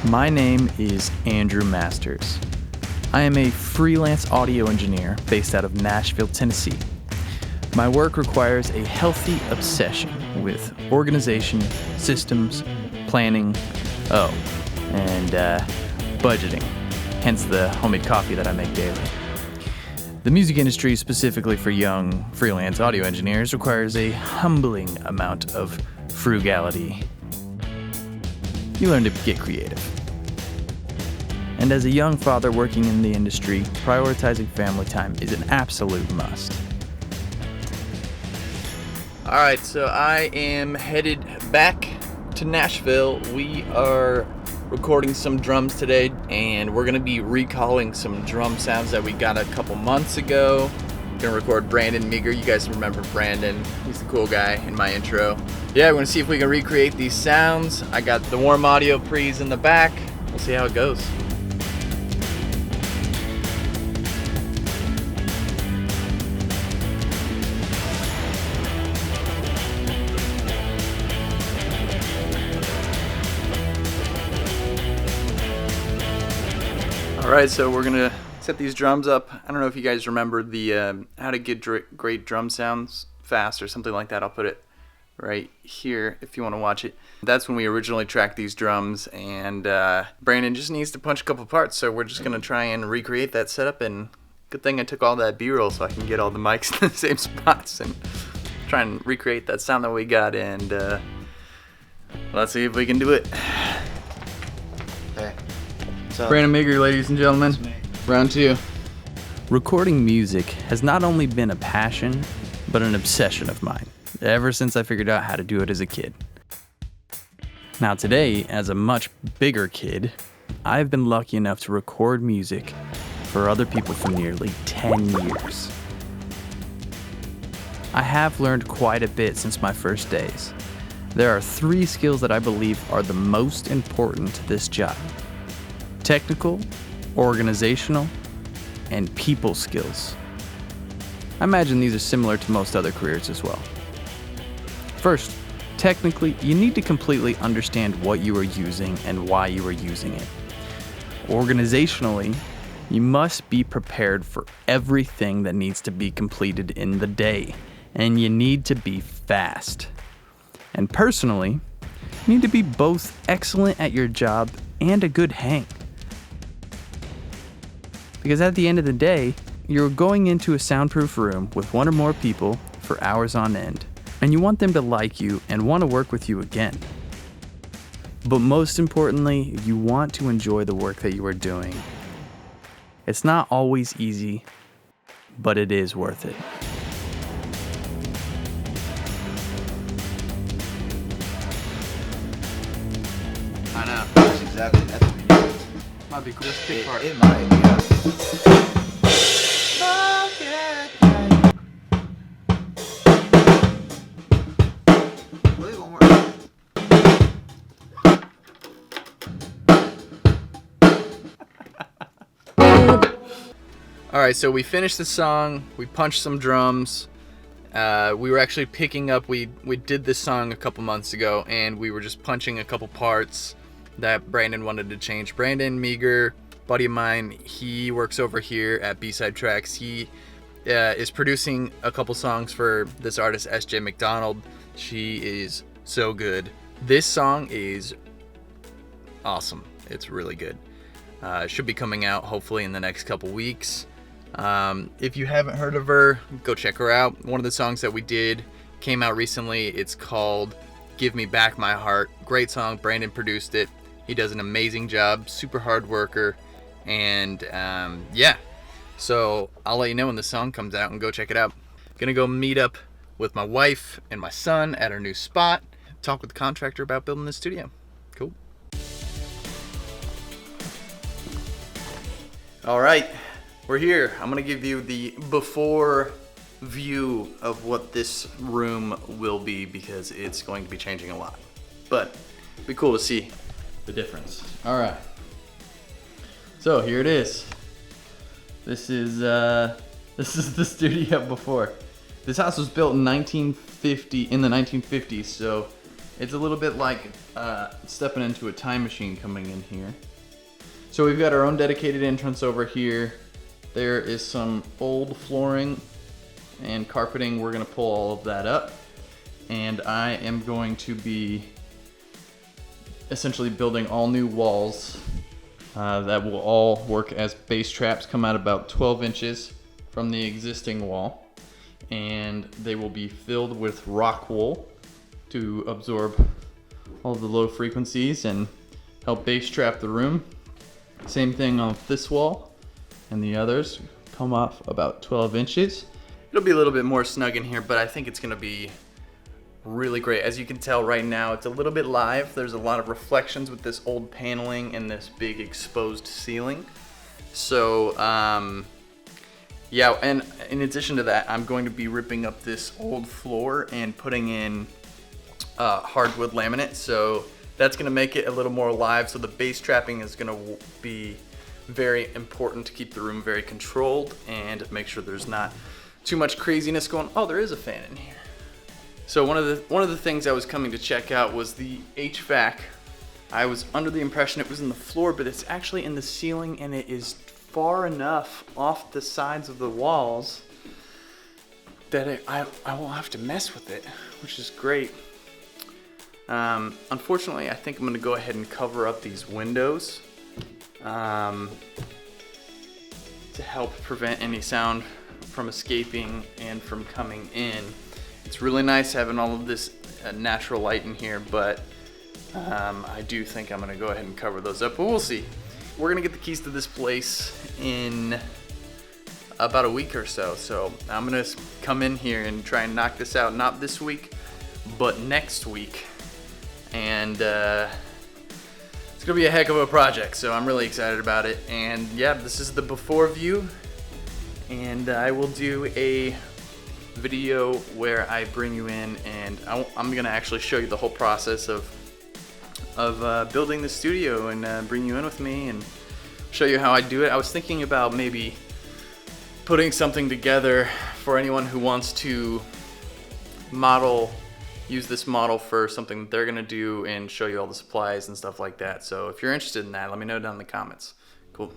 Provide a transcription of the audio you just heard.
My name is ANDREWMASTERS. I am a freelance audio engineer based out of Nashville, Tennessee. My work requires a healthy obsession with organization, systems, planning, and budgeting, hence the homemade coffee that I make daily. The music industry, specifically for young freelance audio engineers, requires a humbling amount of frugality. You learn to get creative. And as a young father working in the industry, prioritizing family time is an absolute must. Alright, so I am headed back to Nashville. We are recording some drums today, and we're going to be recalling some drum sounds that we got a couple months ago. We're going to record Brandon Meagher. You guys remember Brandon. He's the cool guy in my intro. Yeah, we're going to see if we can recreate these sounds. I got the warm audio pre's in the back. We'll see how it goes. Alright, so we're gonna set these drums up. I don't know if you guys remember the how to get great drum sounds fast or something like that. I'll put it right here if you want to watch it. That's when we originally tracked these drums, and Brandon just needs to punch a couple parts, so we're just gonna try and recreate that setup. And good thing I took all that B-roll so I can get all the mics in the same spots and try and recreate that sound that we got, and let's see if we can do it. Okay. Brandon Meagher, ladies and gentlemen. Round two. Recording music has not only been a passion, but an obsession of mine, ever since I figured out how to do it as a kid. Now today, as a much bigger kid, I've been lucky enough to record music for other people for nearly 10 years. I have learned quite a bit since my first days. There are 3 skills that I believe are the most important to this job: technical, organizational, and people skills. I imagine these are similar to most other careers as well. First, technically, you need to completely understand what you are using and why you are using it. Organizationally, you must be prepared for everything that needs to be completed in the day, and you need to be fast. And personally, you need to be both excellent at your job and a good hang. Because at the end of the day, you're going into a soundproof room with one or more people for hours on end, and you want them to like you and want to work with you again. But most importantly, you want to enjoy the work that you are doing. It's not always easy, but it is worth it. I know. That's exactly. That's what you do. Might be cool. Just pick part. It might, yeah. Play one more. Alright, so we finished the song, we punched some drums. We were actually picking up, we did this song a couple months ago, and we were just punching a couple parts that Brandon wanted to change. Brandon Meagher, buddy of mine, he works over here at B-Side Tracks. He is producing a couple songs for this artist, SJMcDonald. She is so good. This song is awesome. It's really good. It should be coming out hopefully in the next couple weeks. If you haven't heard of her, go check her out. One of the songs that we did came out recently. It's called Give Me Back My Heart. Great song. Brandon produced it. He does an amazing job. Super hard worker. And yeah. So I'll let you know when the song comes out, and go check it out. Gonna go meet up with my wife and my son at our new spot. Talk with the contractor about building the studio. Cool. All right. We're here. I'm gonna give you the before view of what this room will be, because it's going to be changing a lot. But it'll be cool to see the difference. All right. So here it is. This is the studio before. This house was built in the 1950s, so It's a little bit like stepping into a time machine coming in here. So we've got our own dedicated entrance over here. There is some old flooring and carpeting. We're gonna pull all of that up. And I am going to be essentially building all new walls that will all work as base traps, come out about 12 inches from the existing wall. And they will be filled with rock wool to absorb all the low frequencies and help base trap the room. Same thing on this wall, and the others come off about 12 inches. It'll be a little bit more snug in here, but I think it's gonna be really great. As you can tell right now, it's a little bit live. There's a lot of reflections with this old paneling and this big exposed ceiling. So, yeah, and in addition to that, I'm going to be ripping up this old floor and putting in hardwood laminate. So that's gonna make it a little more alive. So the base trapping is gonna be very important to keep the room very controlled and make sure there's not too much craziness going. Oh, there is a fan in here. So one of the things I was coming to check out was the HVAC. I was under the impression it was in the floor, but it's actually in the ceiling, and it is far enough off the sides of the walls that I won't have to mess with it, which is great. Unfortunately, I think I'm gonna go ahead and cover up these windows to help prevent any sound from escaping and from coming in. It's really nice having all of this natural light in here, but I do think I'm gonna go ahead and cover those up, but we'll see. We're gonna get the keys to this place in about a week or so. So I'm gonna come in here and try and knock this out, not this week, but next week. And it's gonna be a heck of a project, so I'm really excited about it. And yeah, this is the before view, and I will do a video where I bring you in, and I'm gonna actually show you the whole process of building the studio and bring you in with me and show you how I do it. I was thinking about maybe putting something together for anyone who wants to use this model for something that they're gonna do and show you all the supplies and stuff like that. So if you're interested in that, let me know down in the comments. Cool.